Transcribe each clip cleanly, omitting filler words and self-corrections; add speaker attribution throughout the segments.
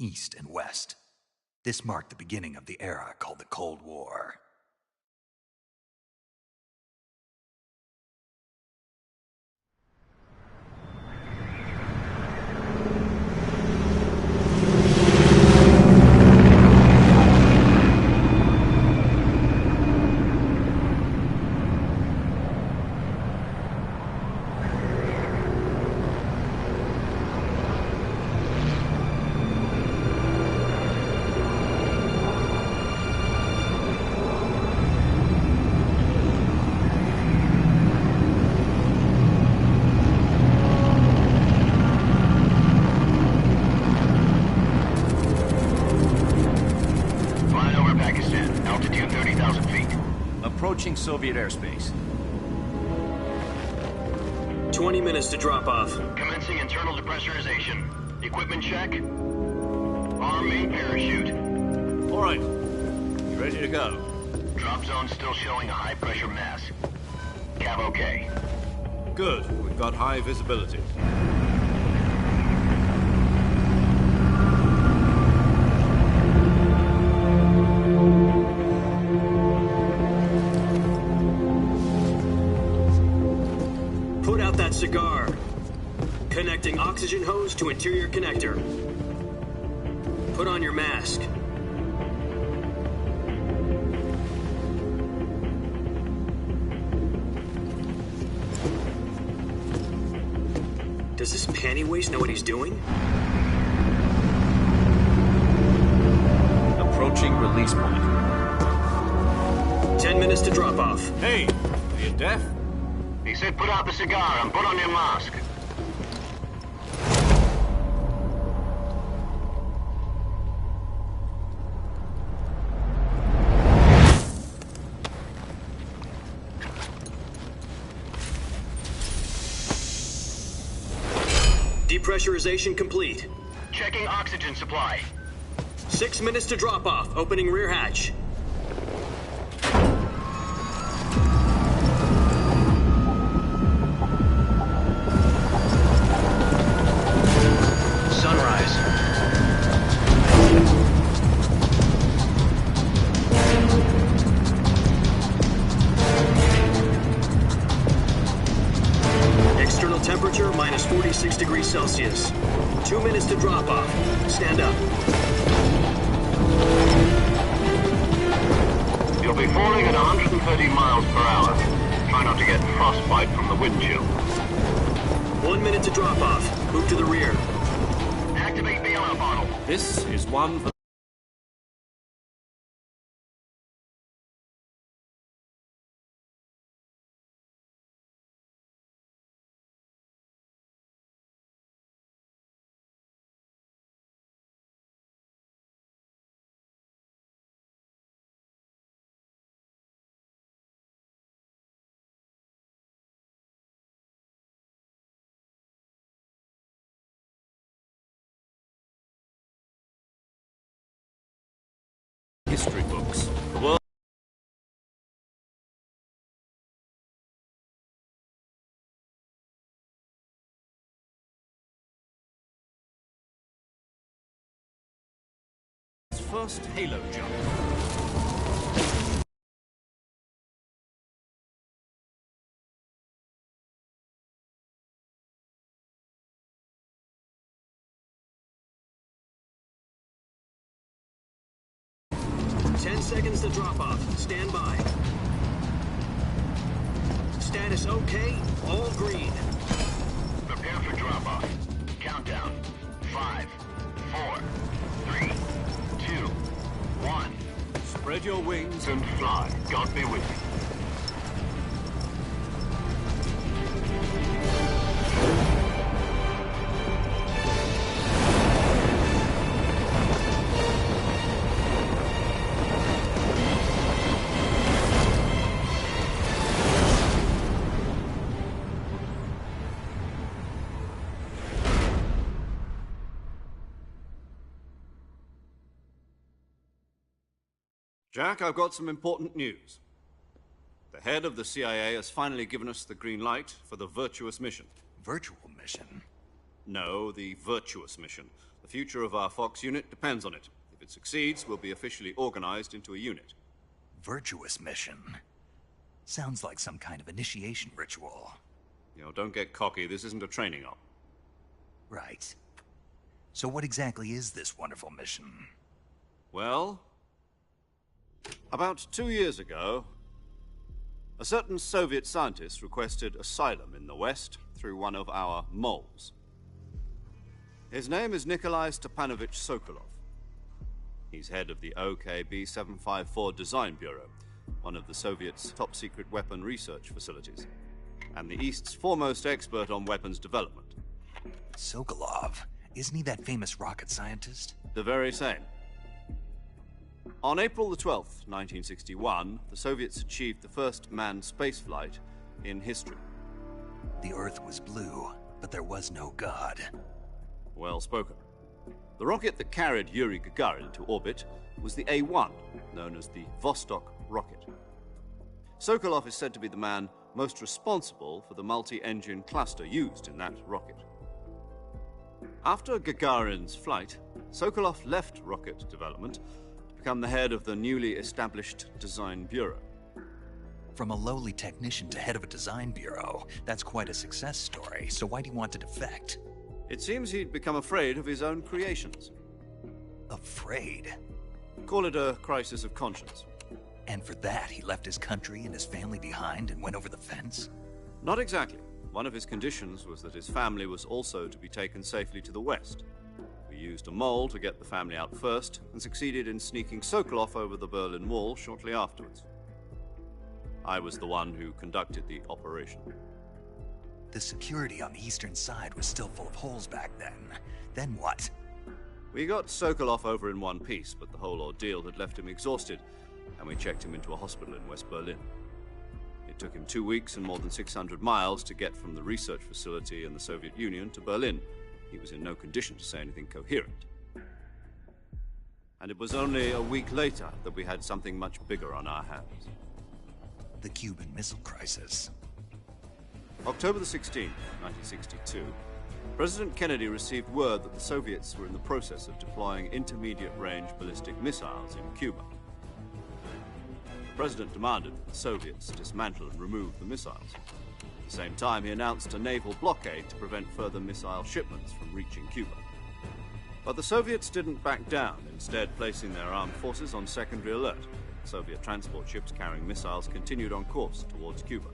Speaker 1: east and west. This marked the beginning of the era called the Cold War.
Speaker 2: Approaching Soviet airspace.
Speaker 3: 20 minutes to drop off.
Speaker 4: Commencing internal depressurization. Equipment check. Arm main parachute.
Speaker 2: All right. You ready to go?
Speaker 4: Drop zone still showing a high pressure mass. Cav okay.
Speaker 2: Good. We've got high visibility.
Speaker 3: Cigar. Connecting oxygen hose to interior connector. Put on your mask. Does this panty waste know what he's doing?
Speaker 2: Approaching release point.
Speaker 3: 10 minutes to drop off.
Speaker 2: Hey, are you deaf?
Speaker 4: He said put out the cigar and put on your mask.
Speaker 3: Depressurization complete.
Speaker 4: Checking oxygen supply.
Speaker 3: 6 minutes to drop off. Opening rear hatch. Temperature minus 46 degrees Celsius. 2 minutes to drop off. Stand up.
Speaker 4: You'll be falling at 130 miles per hour. Try not to get frostbite from the wind chill.
Speaker 3: 1 minute to drop off. Move to the rear.
Speaker 4: Activate bailout bottle.
Speaker 2: This is one for... history books. The world... first halo jump.
Speaker 3: Seconds to drop off. Stand by. Status okay. All green.
Speaker 4: Prepare for drop off. Countdown. 5, 4, 3, 2, 1.
Speaker 2: Spread your wings
Speaker 4: and fly. God be with you.
Speaker 2: Jack, I've got some important news. The head of the CIA has finally given us the green light for the virtuous mission.
Speaker 1: Virtual mission?
Speaker 2: No, the virtuous mission. The future of our Fox unit depends on it. If it succeeds, we'll be officially organized into a unit.
Speaker 1: Virtuous mission. Sounds like some kind of initiation ritual.
Speaker 2: You know, don't get cocky. This isn't a training op.
Speaker 1: Right. So what exactly is this wonderful mission?
Speaker 2: Well, about 2 years ago, a certain Soviet scientist requested asylum in the West through one of our moles. His name is Nikolai Stepanovich Sokolov. He's head of the OKB 754 Design Bureau, one of the Soviets' top-secret weapon research facilities, and the East's foremost expert on weapons development.
Speaker 1: Sokolov? Isn't he that famous rocket scientist?
Speaker 2: The very same. On April the 12th, 1961, the Soviets achieved the first manned spaceflight in history.
Speaker 1: The Earth was blue, but there was no God.
Speaker 2: Well spoken. The rocket that carried Yuri Gagarin into orbit was the A-1, known as the Vostok rocket. Sokolov is said to be the man most responsible for the multi-engine cluster used in that rocket. After Gagarin's flight, Sokolov left rocket development to become the head of the newly established Design Bureau.
Speaker 1: From a lowly technician to head of a design bureau, that's quite a success story, so why do you want to defect?
Speaker 2: It seems he'd become afraid of his own creations.
Speaker 1: Afraid?
Speaker 2: Call it a crisis of conscience.
Speaker 1: And for that, he left his country and his family behind and went over the fence?
Speaker 2: Not exactly. One of his conditions was that his family was also to be taken safely to the West. We used a mole to get the family out first, and succeeded in sneaking Sokolov over the Berlin Wall shortly afterwards. I was the one who conducted the operation.
Speaker 1: The security on the eastern side was still full of holes back then. Then what?
Speaker 2: We got Sokolov over in one piece, but the whole ordeal had left him exhausted, and we checked him into a hospital in West Berlin. It took him 2 weeks and more than 600 miles to get from the research facility in the Soviet Union to Berlin. He was in no condition to say anything coherent. And it was only a week later that we had something much bigger on our hands.
Speaker 1: The Cuban Missile Crisis.
Speaker 2: October the 16th, 1962, President Kennedy received word that the Soviets were in the process of deploying intermediate-range ballistic missiles in Cuba. The President demanded that the Soviets dismantle and remove the missiles. At the same time, he announced a naval blockade to prevent further missile shipments from reaching Cuba. But the Soviets didn't back down, instead placing their armed forces on secondary alert. Soviet transport ships carrying missiles continued on course towards Cuba.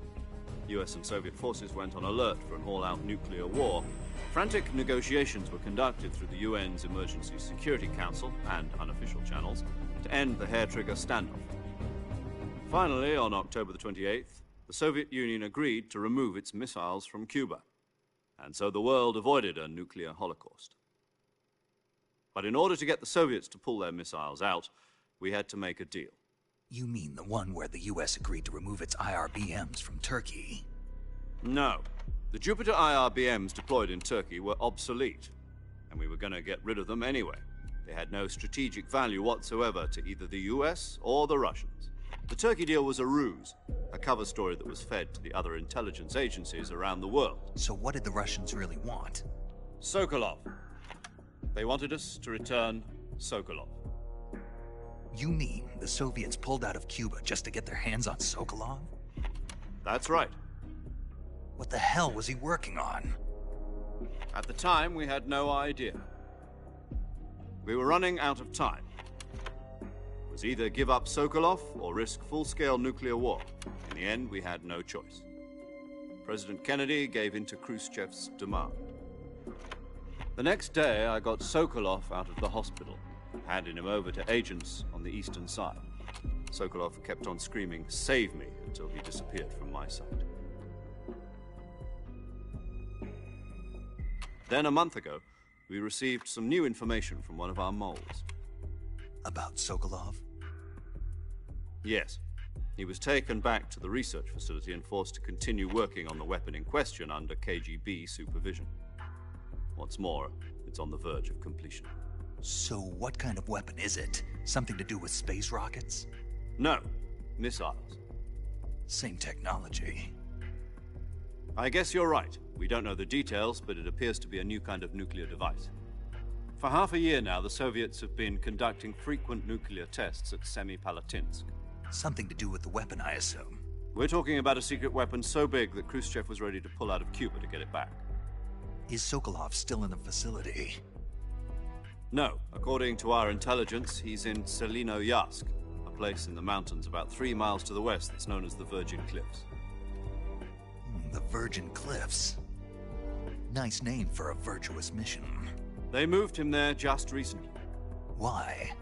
Speaker 2: US and Soviet forces went on alert for an all-out nuclear war. Frantic negotiations were conducted through the UN's Emergency Security Council and unofficial channels to end the hair-trigger standoff. Finally, on October the 28th, the Soviet Union agreed to remove its missiles from Cuba, and so the world avoided a nuclear holocaust. But in order to get the Soviets to pull their missiles out, we had to make a deal.
Speaker 1: You mean the one where the US agreed to remove its IRBMs from Turkey?
Speaker 2: No. The Jupiter IRBMs deployed in Turkey were obsolete, and we were going to get rid of them anyway. They had no strategic value whatsoever to either the US or the Russians. The Turkey deal was a ruse, a cover story that was fed to the other intelligence agencies around the world.
Speaker 1: So what did the Russians really want?
Speaker 2: Sokolov. They wanted us to return Sokolov.
Speaker 1: You mean the Soviets pulled out of Cuba just to get their hands on Sokolov?
Speaker 2: That's right.
Speaker 1: What the hell was he working on?
Speaker 2: At the time, we had no idea. We were running out of time. It was either give up Sokolov or risk full-scale nuclear war. In the end, we had no choice. President Kennedy gave in to Khrushchev's demand. The next day, I got Sokolov out of the hospital, handing him over to agents on the eastern side. Sokolov kept on screaming, "Save me," until he disappeared from my sight. Then, a month ago, we received some new information from one of our moles.
Speaker 1: About Sokolov?
Speaker 2: Yes. He was taken back to the research facility and forced to continue working on the weapon in question under KGB supervision. What's more, it's on the verge of completion.
Speaker 1: So what kind of weapon is it? Something to do with space rockets?
Speaker 2: No, missiles.
Speaker 1: Same technology.
Speaker 2: I guess you're right. We don't know the details, but it appears to be a new kind of nuclear device. For half a year now, the Soviets have been conducting frequent nuclear tests at Semipalatinsk.
Speaker 1: Something to do with the weapon, I assume.
Speaker 2: We're talking about a secret weapon so big that Khrushchev was ready to pull out of Cuba to get it back.
Speaker 1: Is Sokolov still in the facility?
Speaker 2: No. According to our intelligence, he's in Selino-Yarsk, a place in the mountains about 3 miles to the west that's known as the Virgin Cliffs.
Speaker 1: The Virgin Cliffs. Nice name for a virtuous mission.
Speaker 2: They moved him there just recently.
Speaker 1: Why?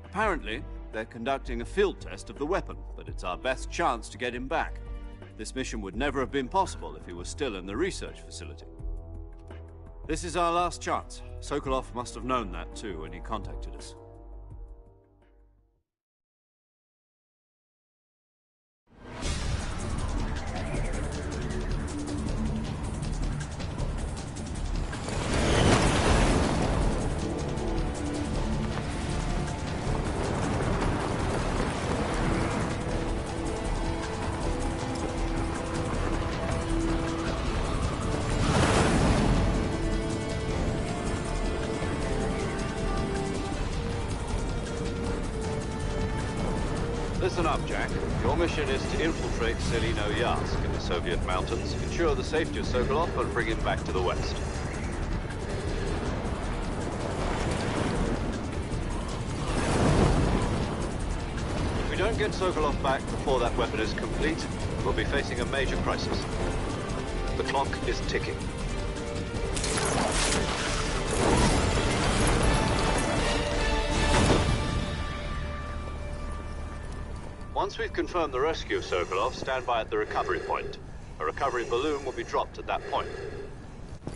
Speaker 2: Apparently, they're conducting a field test of the weapon, but it's our best chance to get him back. This mission would never have been possible if he was still in the research facility. This is our last chance. Sokolov must have known that too when he contacted us. Listen up, Jack. Your mission is to infiltrate Selino-Yarsk in the Soviet mountains, ensure the safety of Sokolov, and bring him back to the West. If we don't get Sokolov back before that weapon is complete, we'll be facing a major crisis. The clock is ticking. Once we've confirmed the rescue of Sokolov, stand by at the recovery point. A recovery balloon will be dropped at that point.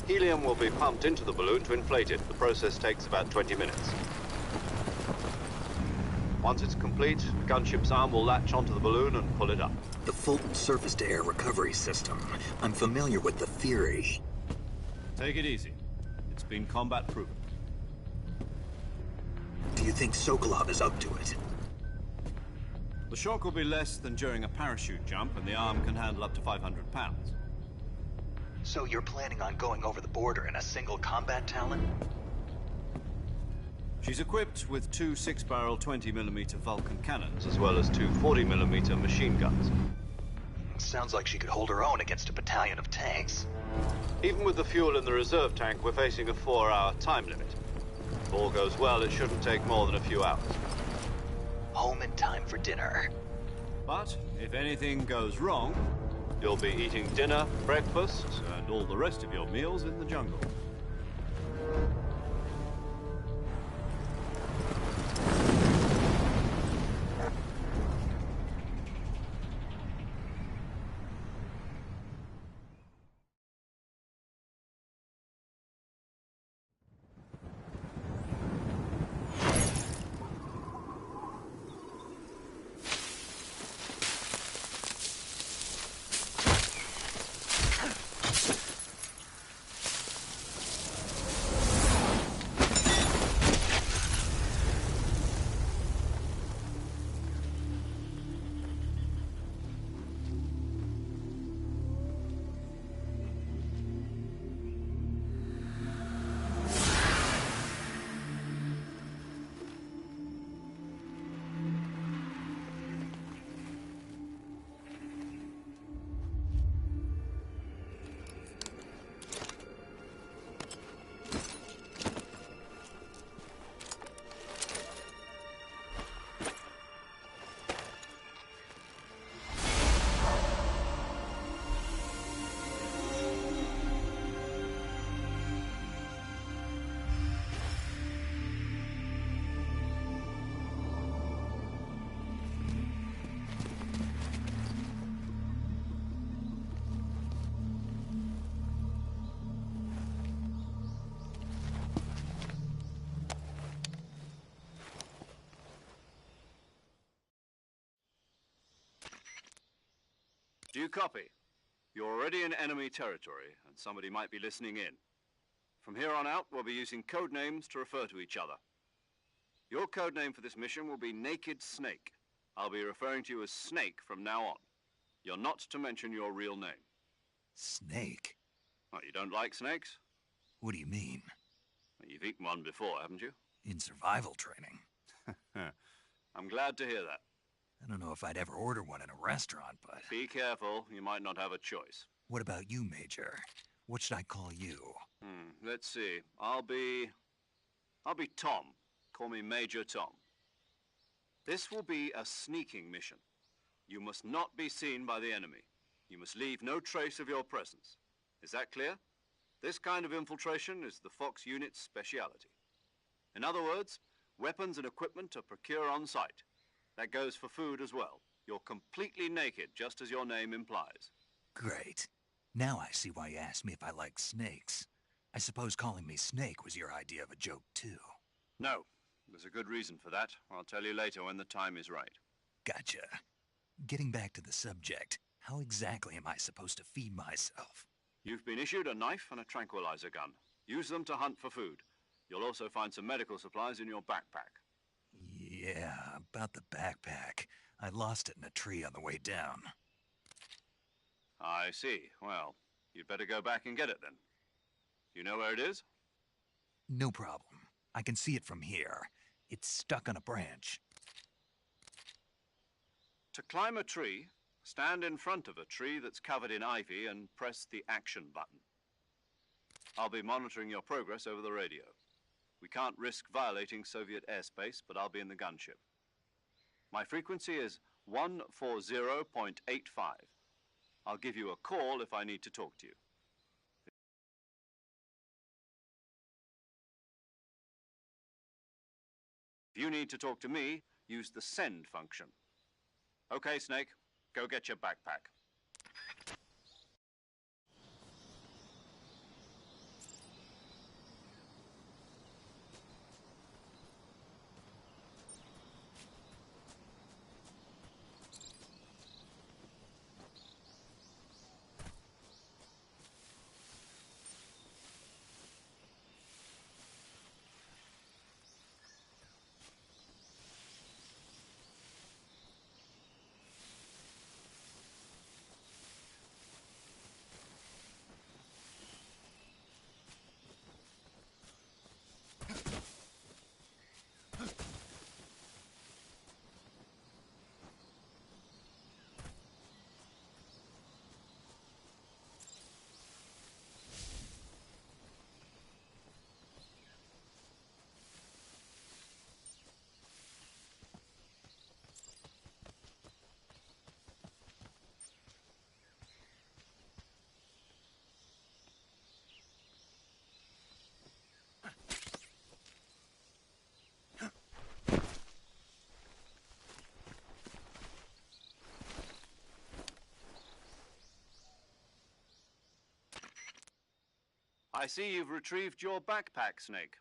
Speaker 2: Helium will be pumped into the balloon to inflate it. The process takes about 20 minutes. Once it's complete, the gunship's arm will latch onto the balloon and pull it up.
Speaker 1: The Fulton surface-to-air recovery system. I'm familiar with the theory.
Speaker 2: Take it easy. It's been combat-proven.
Speaker 1: Do you think Sokolov is up to it?
Speaker 2: The shock will be less than during a parachute jump, and the arm can handle up to 500 pounds.
Speaker 1: So you're planning on going over the border in a single combat Talon?
Speaker 2: She's equipped with 2 6-barrel 20mm Vulcan cannons, as well as 2 40mm machine guns.
Speaker 1: Sounds like she could hold her own against a battalion of tanks.
Speaker 2: Even with the fuel in the reserve tank, we're facing a 4-hour time limit. If all goes well, it shouldn't take more than a few hours.
Speaker 1: Home in time for dinner.
Speaker 2: But if anything goes wrong, you'll be eating dinner, breakfast, and all the rest of your meals in the jungle. Do you copy? You're already in enemy territory, and somebody might be listening in. From here on out, we'll be using code names to refer to each other. Your code name for this mission will be Naked Snake. I'll be referring to you as Snake from now on. You're not to mention your real name.
Speaker 1: Snake?
Speaker 2: What, you don't like snakes?
Speaker 1: What do you mean?
Speaker 2: You've eaten one before, haven't you?
Speaker 1: In survival training.
Speaker 2: I'm glad to hear that.
Speaker 1: I don't know if I'd ever order one in a restaurant, but...
Speaker 2: Be careful, you might not have a choice.
Speaker 1: What about you, Major? What should I call you?
Speaker 2: Let's see. I'll be Tom. Call me Major Tom. This will be a sneaking mission. You must not be seen by the enemy. You must leave no trace of your presence. Is that clear? This kind of infiltration is the Fox unit's speciality. In other words, weapons and equipment are procured on site. That goes for food as well. You're completely naked, just as your name implies.
Speaker 1: Great. Now I see why you asked me if I like snakes. I suppose calling me Snake was your idea of a joke, too.
Speaker 2: No. There's a good reason for that. I'll tell you later when the time is right.
Speaker 1: Gotcha. Getting back to the subject, how exactly am I supposed to feed myself?
Speaker 2: You've been issued a knife and a tranquilizer gun. Use them to hunt for food. You'll also find some medical supplies in your backpack.
Speaker 1: Yeah, about the backpack. I lost it in a tree on the way down.
Speaker 2: I see. Well, you'd better go back and get it then. You know where it is?
Speaker 1: No problem. I can see it from here. It's stuck on a branch.
Speaker 2: To climb a tree, stand in front of a tree that's covered in ivy and press the action button. I'll be monitoring your progress over the radio. We can't risk violating Soviet airspace, but I'll be in the gunship. My frequency is 140.85. I'll give you a call if I need to talk to you. If you need to talk to me, use the send function. Okay, Snake, go get your backpack. I see you've retrieved your backpack, Snake.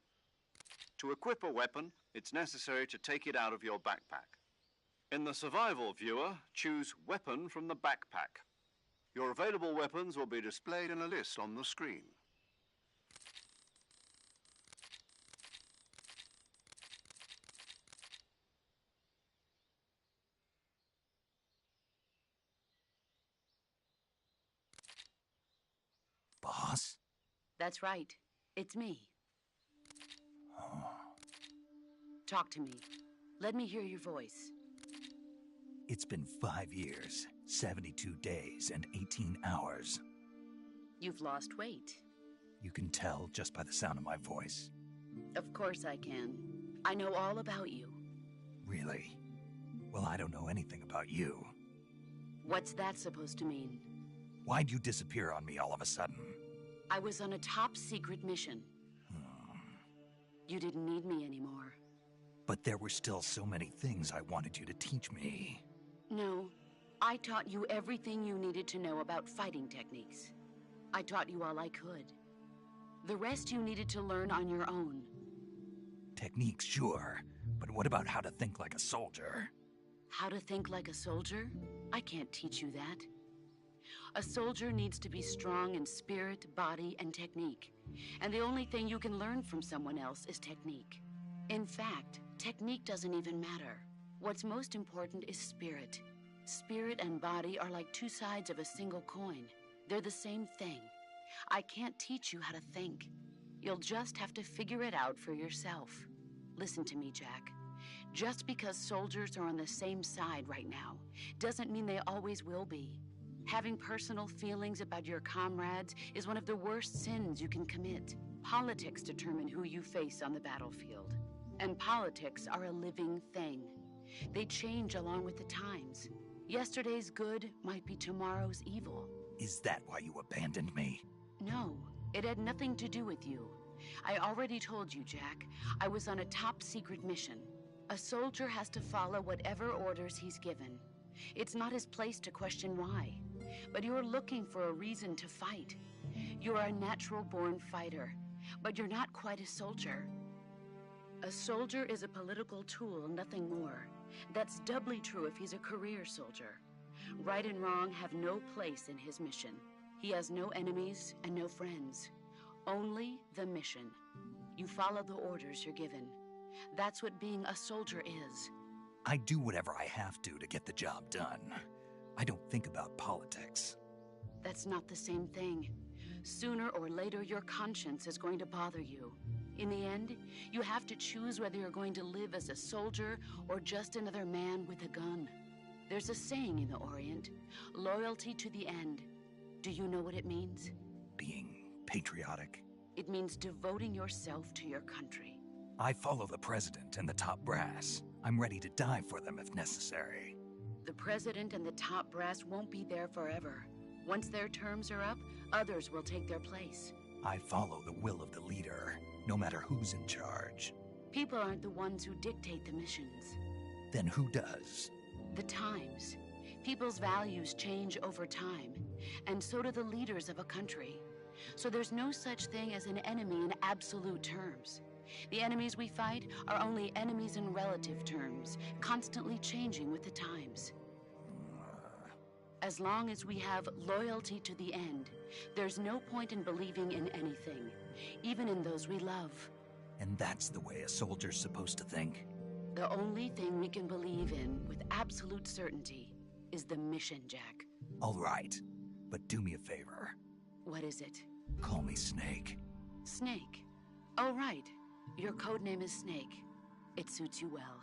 Speaker 2: To equip a weapon, it's necessary to take it out of your backpack. In the survival viewer, choose Weapon from the backpack. Your available weapons will be displayed in a list on the screen.
Speaker 1: Boss?
Speaker 5: That's right. It's me. Talk to me. Let me hear your voice.
Speaker 1: It's been 5 years, 72 days, and 18 hours.
Speaker 5: You've lost weight.
Speaker 1: You can tell just by the sound of my voice.
Speaker 5: Of course I can. I know all about you.
Speaker 1: Really? Well, I don't know anything about you.
Speaker 5: What's that supposed to mean?
Speaker 1: Why'd you disappear on me all of a sudden?
Speaker 5: I was on a top-secret mission. You didn't need me anymore.
Speaker 1: But there were still so many things I wanted you to teach me.
Speaker 5: No, I taught you everything you needed to know about fighting techniques. I taught you all I could. The rest you needed to learn on your own.
Speaker 1: Techniques, sure. But what about how to think like a soldier?
Speaker 5: How to think like a soldier? I can't teach you that. A soldier needs to be strong in spirit, body, and technique. And the only thing you can learn from someone else is technique. In fact, technique doesn't even matter. What's most important is spirit. Spirit and body are like two sides of a single coin. They're the same thing. I can't teach you how to think. You'll just have to figure it out for yourself. Listen to me, Jack. Just because soldiers are on the same side right now doesn't mean they always will be. Having personal feelings about your comrades is one of the worst sins you can commit. Politics determine who you face on the battlefield. And politics are a living thing. They change along with the times. Yesterday's good might be tomorrow's evil.
Speaker 1: Is that why you abandoned me?
Speaker 5: No, it had nothing to do with you. I already told you, Jack. I was on a top-secret mission. A soldier has to follow whatever orders he's given. It's not his place to question why. But you're looking for a reason to fight. You're a natural-born fighter, but you're not quite a soldier. A soldier is a political tool, nothing more. That's doubly true if he's a career soldier. Right and wrong have no place in his mission. He has no enemies and no friends. Only the mission. You follow the orders you're given. That's what being a soldier is.
Speaker 1: I do whatever I have to get the job done. I don't think about politics.
Speaker 5: That's not the same thing. Sooner or later, your conscience is going to bother you. In the end, you have to choose whether you're going to live as a soldier or just another man with a gun. There's a saying in the Orient, loyalty to the end. Do you know what it means?
Speaker 1: Being patriotic.
Speaker 5: It means devoting yourself to your country.
Speaker 1: I follow the president and the top brass. I'm ready to die for them if necessary.
Speaker 5: The president and the top brass won't be there forever. Once their terms are up, others will take their place.
Speaker 1: I follow the will of the leader, no matter who's in charge.
Speaker 5: People aren't the ones who dictate the missions.
Speaker 1: Then who does?
Speaker 5: The times. People's values change over time, and so do the leaders of a country. So there's no such thing as an enemy in absolute terms. The enemies we fight are only enemies in relative terms, constantly changing with the times. As long as we have loyalty to the end, there's no point in believing in anything, even in those we love.
Speaker 1: And that's the way a soldier's supposed to think?
Speaker 5: The only thing we can believe in with absolute certainty is the mission, Jack.
Speaker 1: All right, but do me a favor.
Speaker 5: What is it?
Speaker 1: Call me Snake.
Speaker 5: Snake. Oh, right. Your codename is Snake. It suits you well.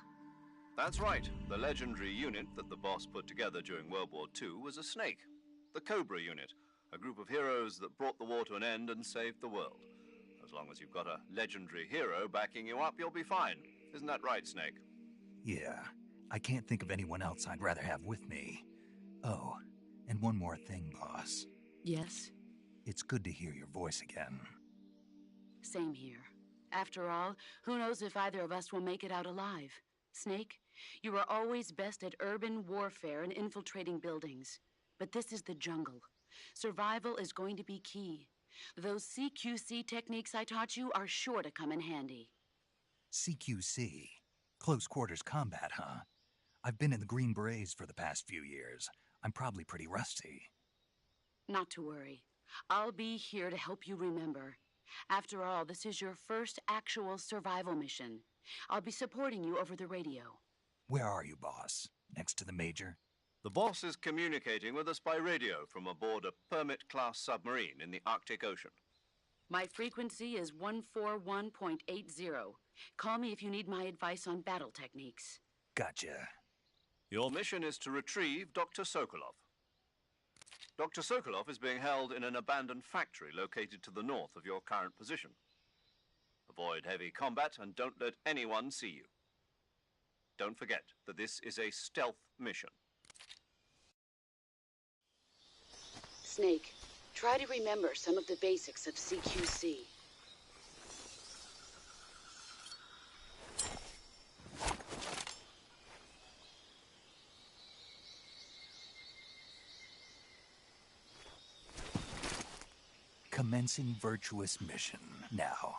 Speaker 2: That's right. The legendary unit that the boss put together during World War II was a snake. The Cobra unit, a group of heroes that brought the war to an end and saved the world. As long as you've got a legendary hero backing you up, you'll be fine. Isn't that right, Snake?
Speaker 1: Yeah, I can't think of anyone else I'd rather have with me. Oh, and one more thing, boss.
Speaker 5: Yes?
Speaker 1: It's good to hear your voice again.
Speaker 5: Same here. After all, who knows if either of us will make it out alive? Snake, you are always best at urban warfare and infiltrating buildings. But this is the jungle. Survival is going to be key. Those CQC techniques I taught you are sure to come in handy.
Speaker 1: CQC? Close quarters combat, huh? I've been in the Green Berets for the past few years. I'm probably pretty rusty.
Speaker 5: Not to worry. I'll be here to help you remember. After all, this is your first actual survival mission. I'll be supporting you over the radio.
Speaker 1: Where are you, boss? Next to the Major?
Speaker 2: The boss is communicating with us by radio from aboard a Permit-class submarine in the Arctic Ocean.
Speaker 5: My frequency is 141.80. Call me if you need my advice on battle techniques.
Speaker 1: Gotcha.
Speaker 2: Your mission is to retrieve Dr. Sokolov. Dr. Sokolov is being held in an abandoned factory located to the north of your current position. Avoid heavy combat and don't let anyone see you. Don't forget that this is a stealth mission.
Speaker 5: Snake, try to remember some of the basics of CQC.
Speaker 1: Commencing virtuous mission now.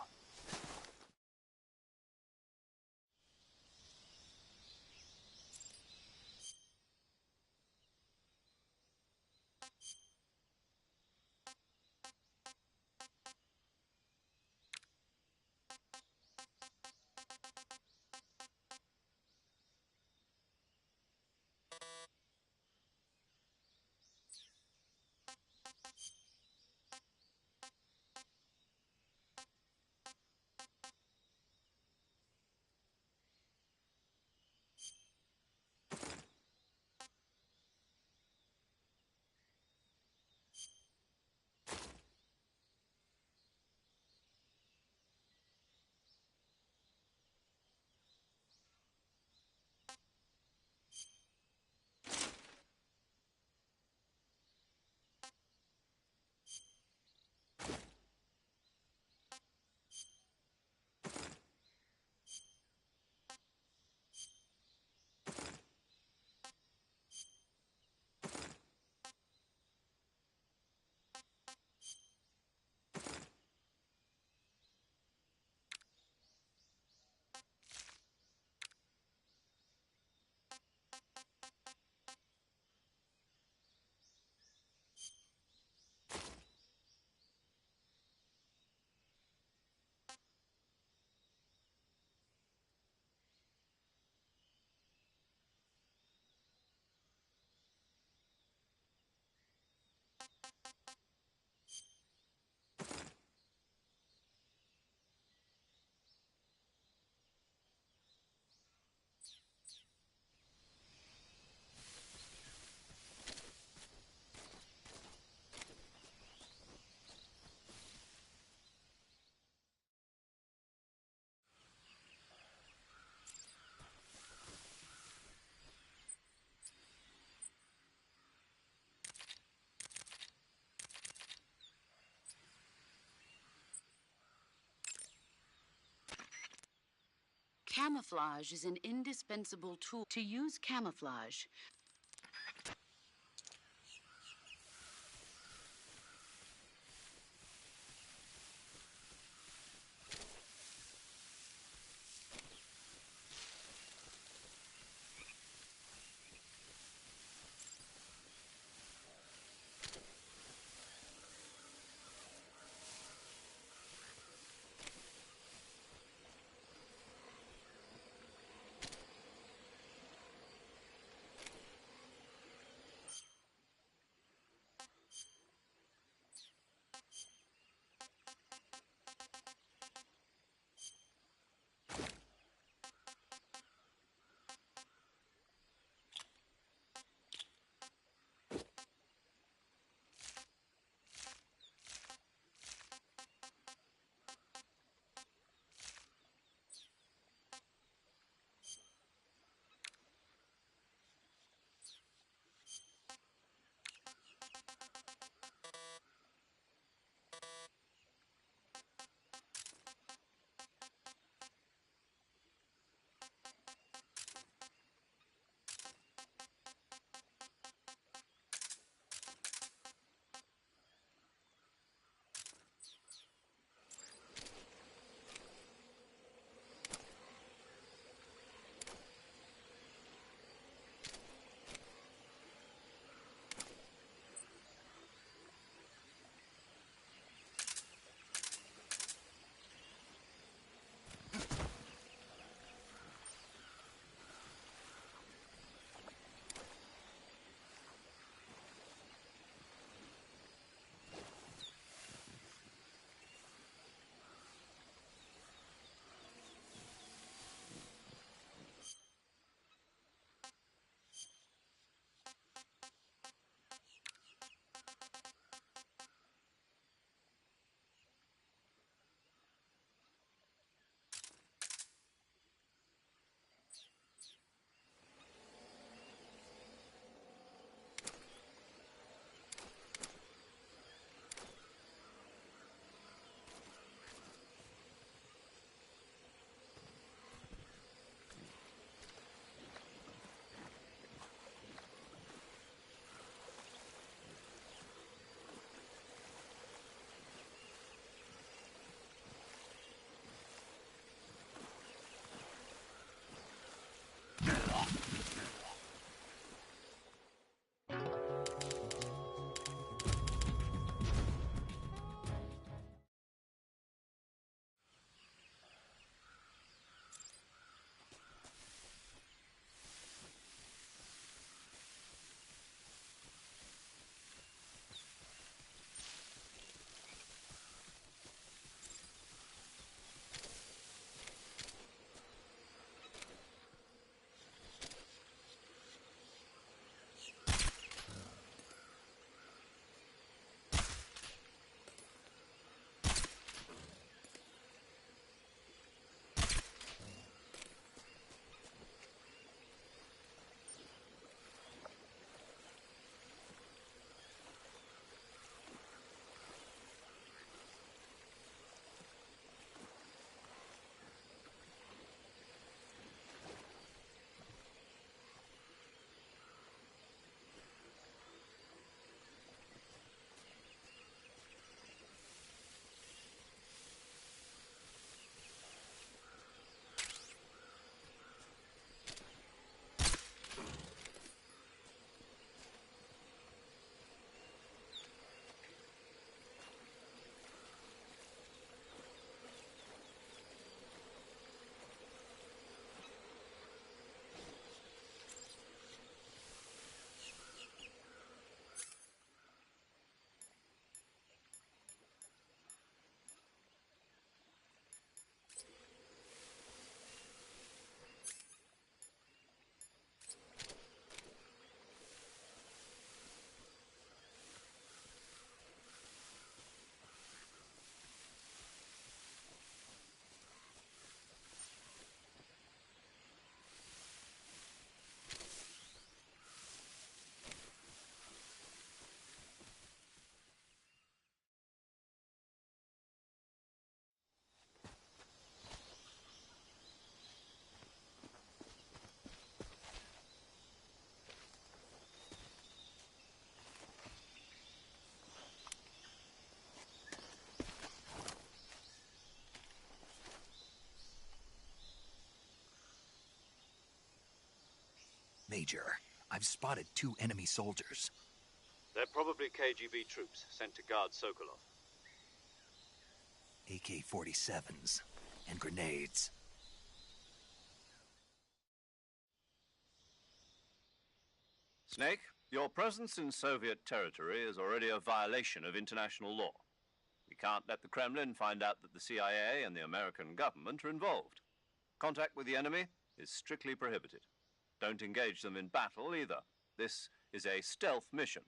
Speaker 5: Camouflage is an indispensable tool. To use camouflage,
Speaker 1: Major, I've spotted 2 enemy soldiers.
Speaker 2: They're probably KGB troops sent to guard Sokolov.
Speaker 1: AK-47s and grenades.
Speaker 2: Snake, your presence in Soviet territory is already a violation of international law. We can't let the Kremlin find out that the CIA and the American government are involved. Contact with the enemy is strictly prohibited. Don't engage them in battle either. This is a stealth mission.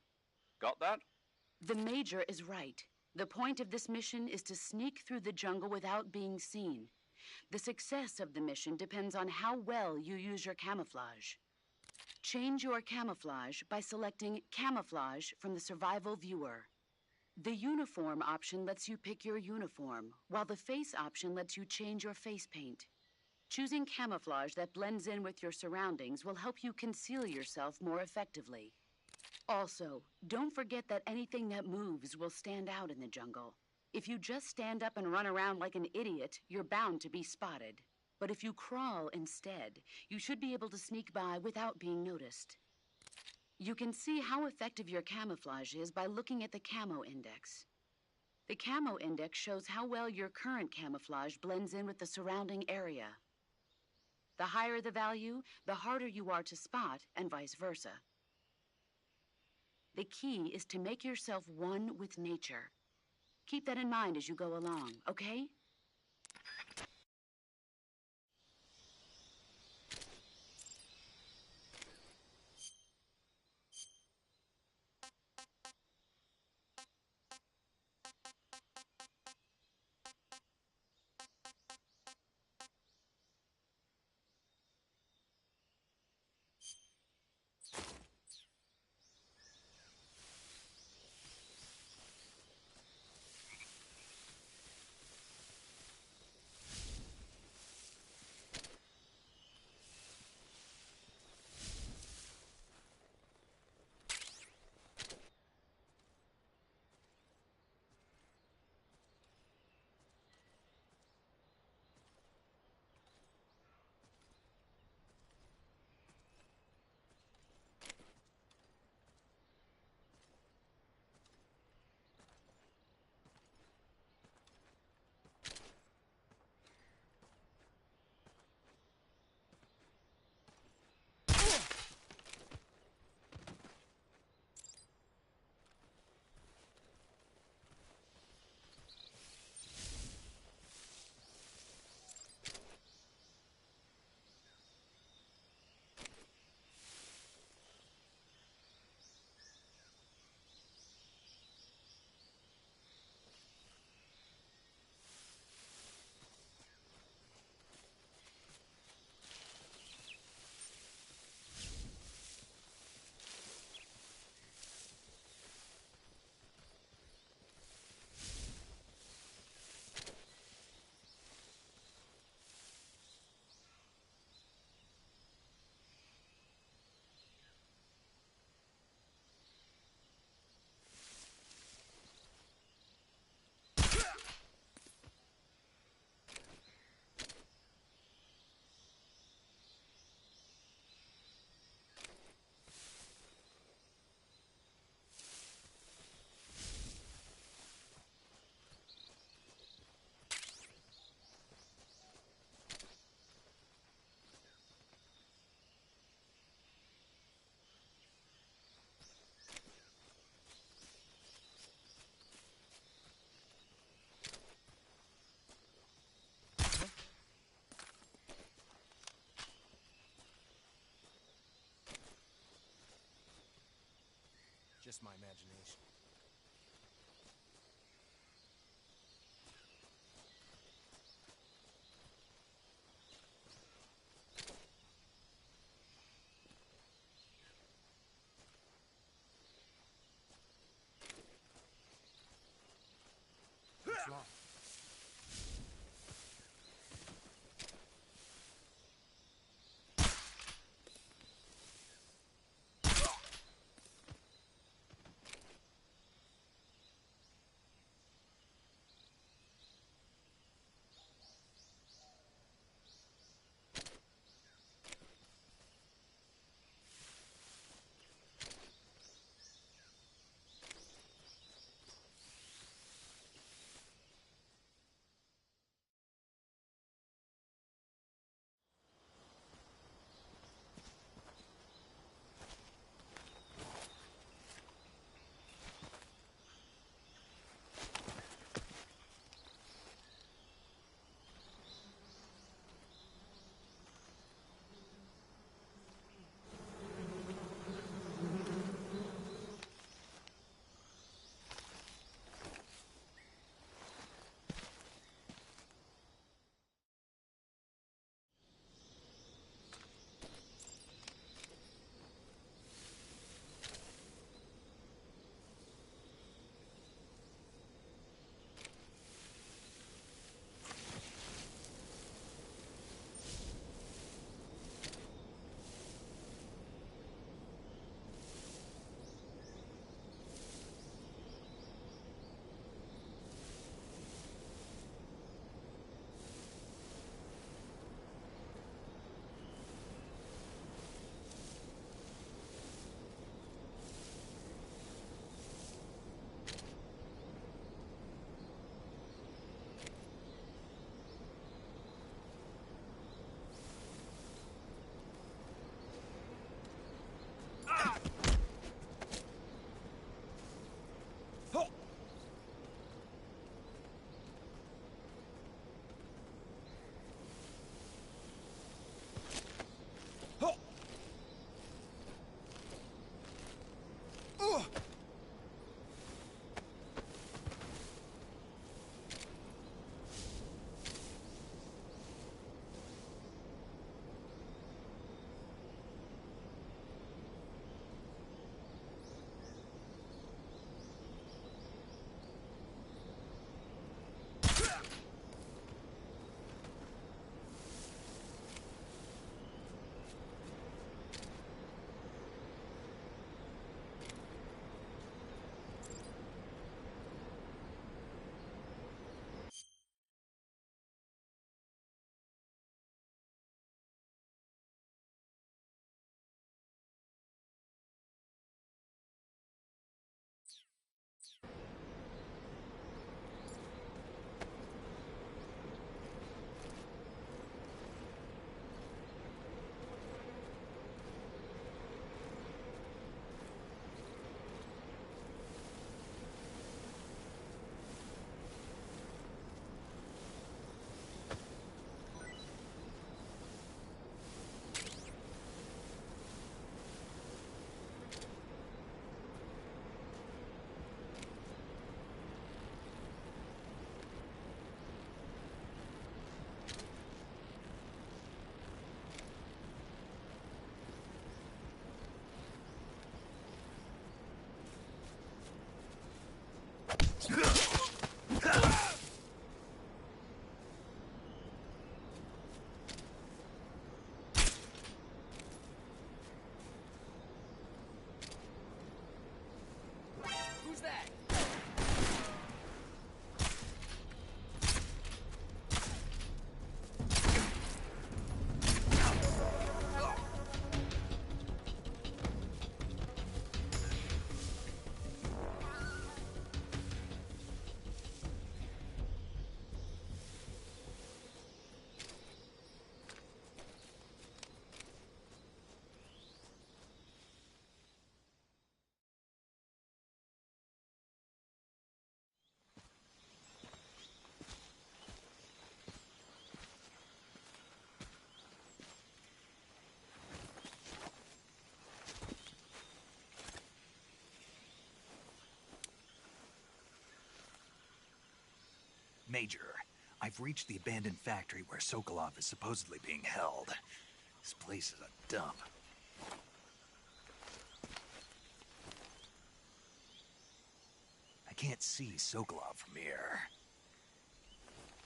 Speaker 2: Got that?
Speaker 5: The Major is right. The point of this mission is to sneak through the jungle without being seen. The success of the mission depends on how well you use your camouflage. Change your camouflage by selecting Camouflage from the Survival Viewer. The Uniform option lets you pick your uniform, while the Face option lets you change your face paint. Choosing camouflage that blends in with your surroundings will help you conceal yourself more effectively. Also, don't forget that anything that moves will stand out in the jungle. If you just stand up and run around like an idiot, you're bound to be spotted. But if you crawl instead, you should be able to sneak by without being noticed. You can see how effective your camouflage is by looking at the Camo Index. The Camo Index shows how well your current camouflage blends in with the surrounding area. The higher the value, the harder you are to spot, and vice versa. The key is to make yourself one with nature. Keep that in mind as you go along, okay?
Speaker 6: Just my imagination. What's wrong?
Speaker 1: Major, I've reached the abandoned factory where Sokolov is supposedly being held. This place is a dump. I can't see Sokolov from here.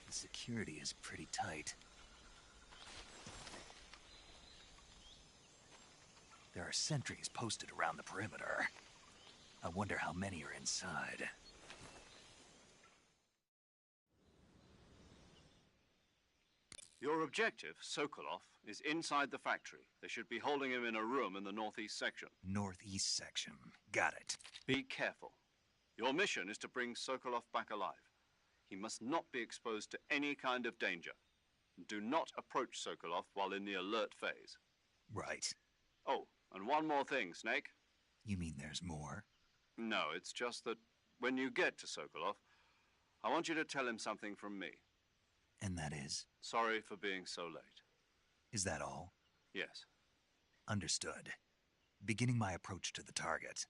Speaker 1: The security is pretty tight. There are sentries posted around the perimeter. I wonder how many are inside.
Speaker 2: Your objective, Sokolov, is inside the factory. They should be holding him in a room in the northeast section.
Speaker 1: Northeast section. Got it.
Speaker 2: Be careful. Your mission is to bring Sokolov back alive. He must not be exposed to any kind of danger. Do not approach Sokolov while in the alert phase.
Speaker 1: Right.
Speaker 2: Oh, and one more thing, Snake.
Speaker 1: You mean there's more?
Speaker 2: No, it's just that when you get to Sokolov, I want you to tell him something from me.
Speaker 1: And that is?
Speaker 2: Sorry for being so late.
Speaker 1: Is that all?
Speaker 2: Yes.
Speaker 1: Understood. Beginning my approach to the target.